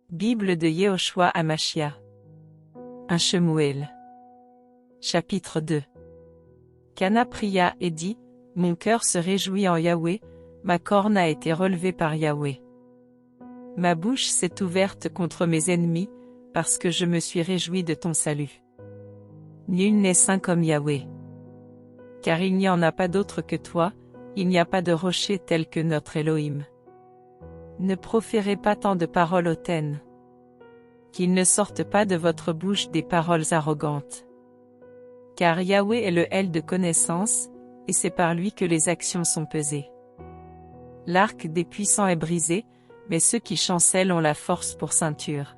Bible de Yehoshua Hamashia. 1 Shemuel. Chapitre 2. Cana pria et dit, mon cœur se réjouit en Yahweh, ma corne a été relevée par Yahweh. Ma bouche s'est ouverte contre mes ennemis, parce que je me suis réjoui de ton salut. Nul n'est saint comme Yahweh. Car il n'y en a pas d'autre que toi, il n'y a pas de rocher tel que notre Elohim. Ne proférez pas tant de paroles hautaines. Qu'il ne sorte pas de votre bouche des paroles arrogantes. Car Yahweh est le L de connaissance, et c'est par lui que les actions sont pesées. L'arc des puissants est brisé, mais ceux qui chancellent ont la force pour ceinture.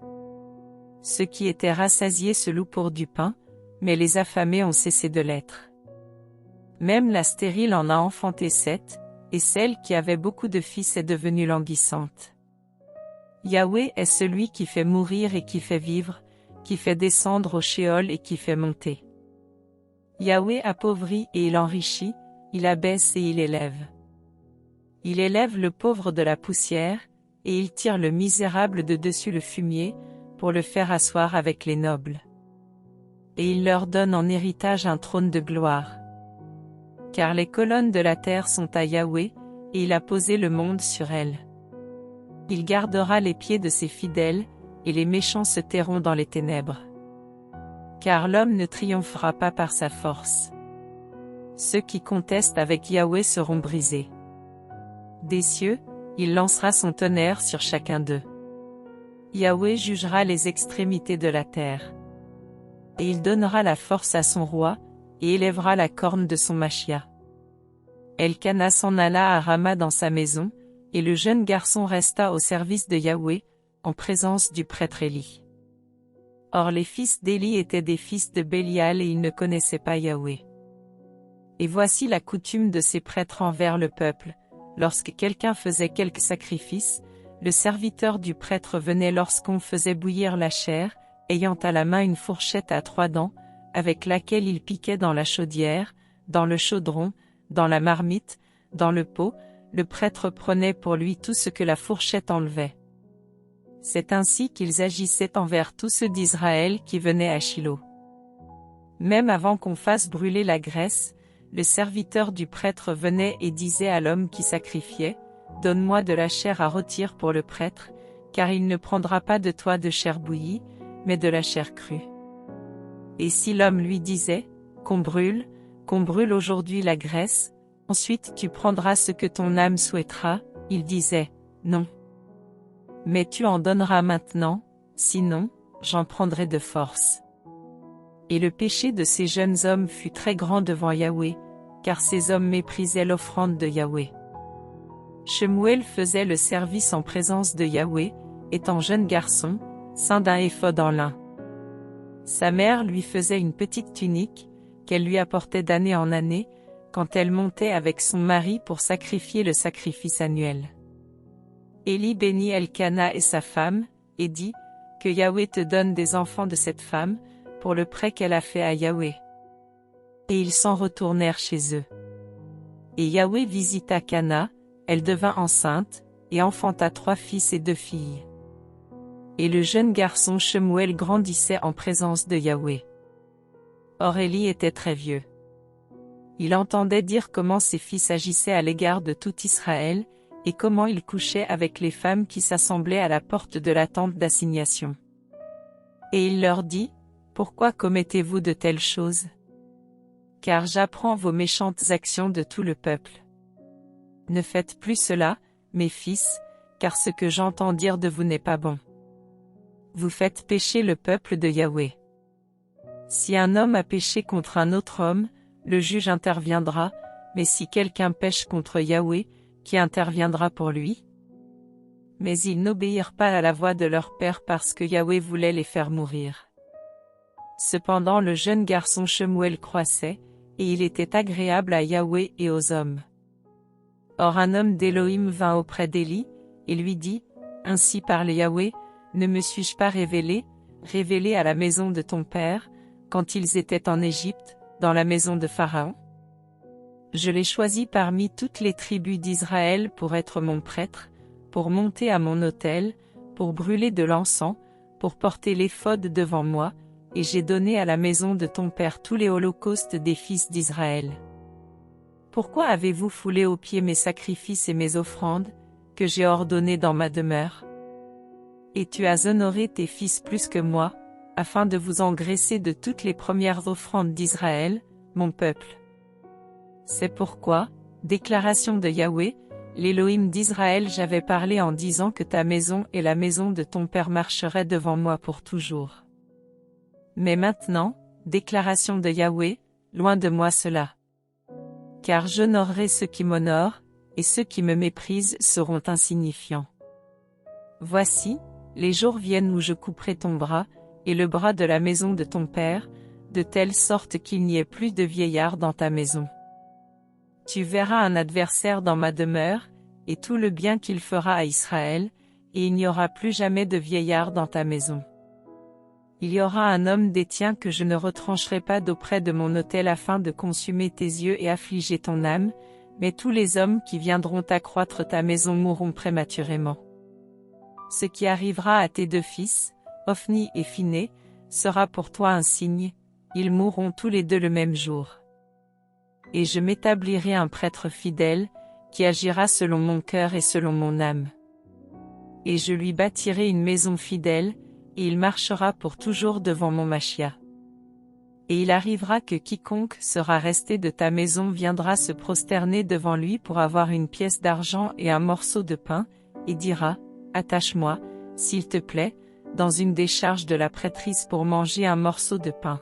Ceux qui étaient rassasiés se louent pour du pain, mais les affamés ont cessé de l'être. Même la stérile en a enfanté 7, et celle qui avait beaucoup de fils est devenue languissante. Yahweh est celui qui fait mourir et qui fait vivre, qui fait descendre au Sheol et qui fait monter. Yahweh appauvrit et il enrichit, il abaisse et il élève. Il élève le pauvre de la poussière, et il tire le misérable de dessus le fumier, pour le faire asseoir avec les nobles. Et il leur donne en héritage un trône de gloire. Car les colonnes de la terre sont à Yahweh, et il a posé le monde sur elles. Il gardera les pieds de ses fidèles, et les méchants se tairont dans les ténèbres. Car l'homme ne triomphera pas par sa force. Ceux qui contestent avec Yahweh seront brisés. Des cieux, il lancera son tonnerre sur chacun d'eux. Yahweh jugera les extrémités de la terre. Et il donnera la force à son roi, et élèvera la corne de son Machia. Elkana s'en alla à Rama dans sa maison, et le jeune garçon resta au service de Yahweh, en présence du prêtre Élie. Or les fils d'Élie étaient des fils de Bélial et ils ne connaissaient pas Yahweh. Et voici la coutume de ces prêtres envers le peuple, lorsque quelqu'un faisait quelque sacrifice, le serviteur du prêtre venait lorsqu'on faisait bouillir la chair, ayant à la main une fourchette à 3 dents, avec laquelle il piquait dans la chaudière, dans le chaudron, dans la marmite, dans le pot, le prêtre prenait pour lui tout ce que la fourchette enlevait. C'est ainsi qu'ils agissaient envers tous ceux d'Israël qui venaient à Shilo. Même avant qu'on fasse brûler la graisse, le serviteur du prêtre venait et disait à l'homme qui sacrifiait, « Donne-moi de la chair à rôtir pour le prêtre, car il ne prendra pas de toi de chair bouillie, mais de la chair crue. » Et si l'homme lui disait, « Qu'on brûle aujourd'hui la graisse, ensuite tu prendras ce que ton âme souhaitera », il disait, « Non. Mais tu en donneras maintenant, sinon, j'en prendrai de force. » Et le péché de ces jeunes hommes fut très grand devant Yahweh, car ces hommes méprisaient l'offrande de Yahweh. Shemuel faisait le service en présence de Yahweh, étant jeune garçon, ceint d'un éphod en lin. Sa mère lui faisait une petite tunique, qu'elle lui apportait d'année en année, quand elle montait avec son mari pour sacrifier le sacrifice annuel. Élie bénit Elkana et sa femme, et dit, « Que Yahweh te donne des enfants de cette femme, pour le prêt qu'elle a fait à Yahweh. » Et ils s'en retournèrent chez eux. Et Yahweh visita Cana, elle devint enceinte, et enfanta 3 fils et 2 filles. Et le jeune garçon Shemuel grandissait en présence de Yahweh. Or Élie était très vieux. Il entendait dire comment ses fils agissaient à l'égard de tout Israël, et comment ils couchaient avec les femmes qui s'assemblaient à la porte de la tente d'assignation. Et il leur dit, « Pourquoi commettez-vous de telles choses? Car j'apprends vos méchantes actions de tout le peuple. Ne faites plus cela, mes fils, car ce que j'entends dire de vous n'est pas bon. Vous faites pécher le peuple de Yahweh. Si un homme a péché contre un autre homme, le juge interviendra, mais si quelqu'un pêche contre Yahweh, qui interviendra pour lui? Mais ils n'obéirent pas à la voix de leur père parce que Yahweh voulait les faire mourir. Cependant le jeune garçon Shemuel croissait, et il était agréable à Yahweh et aux hommes. Or un homme d'Élohim vint auprès d'Élie, et lui dit, « Ainsi parle Yahweh, ne me suis-je pas révélé à la maison de ton père, quand ils étaient en Égypte, dans la maison de Pharaon? Je l'ai choisi parmi toutes les tribus d'Israël pour être mon prêtre, pour monter à mon autel, pour brûler de l'encens, pour porter l'éphod devant moi, et j'ai donné à la maison de ton père tous les holocaustes des fils d'Israël. Pourquoi avez-vous foulé aux pieds mes sacrifices et mes offrandes, que j'ai ordonnées dans ma demeure? Et tu as honoré tes fils plus que moi, afin de vous engraisser de toutes les premières offrandes d'Israël, mon peuple. C'est pourquoi, déclaration de Yahweh, l'Élohim d'Israël, j'avais parlé en disant que ta maison et la maison de ton père marcheraient devant moi pour toujours. Mais maintenant, déclaration de Yahweh, loin de moi cela. Car j'honorerai ceux qui m'honorent, et ceux qui me méprisent seront insignifiants. Voici, les jours viennent où je couperai ton bras, et le bras de la maison de ton père, de telle sorte qu'il n'y ait plus de vieillard dans ta maison. Tu verras un adversaire dans ma demeure, et tout le bien qu'il fera à Israël, et il n'y aura plus jamais de vieillard dans ta maison. Il y aura un homme des tiens que je ne retrancherai pas d'auprès de mon autel afin de consumer tes yeux et affliger ton âme, mais tous les hommes qui viendront accroître ta maison mourront prématurément. Ce qui arrivera à tes deux fils, Ophni et Phiné, sera pour toi un signe, ils mourront tous les deux le même jour. Et je m'établirai un prêtre fidèle, qui agira selon mon cœur et selon mon âme. Et je lui bâtirai une maison fidèle, et il marchera pour toujours devant mon Machia. Et il arrivera que quiconque sera resté de ta maison viendra se prosterner devant lui pour avoir une pièce d'argent et un morceau de pain, et dira, attache-moi, s'il te plaît, dans une décharge de la prêtrise pour manger un morceau de pain.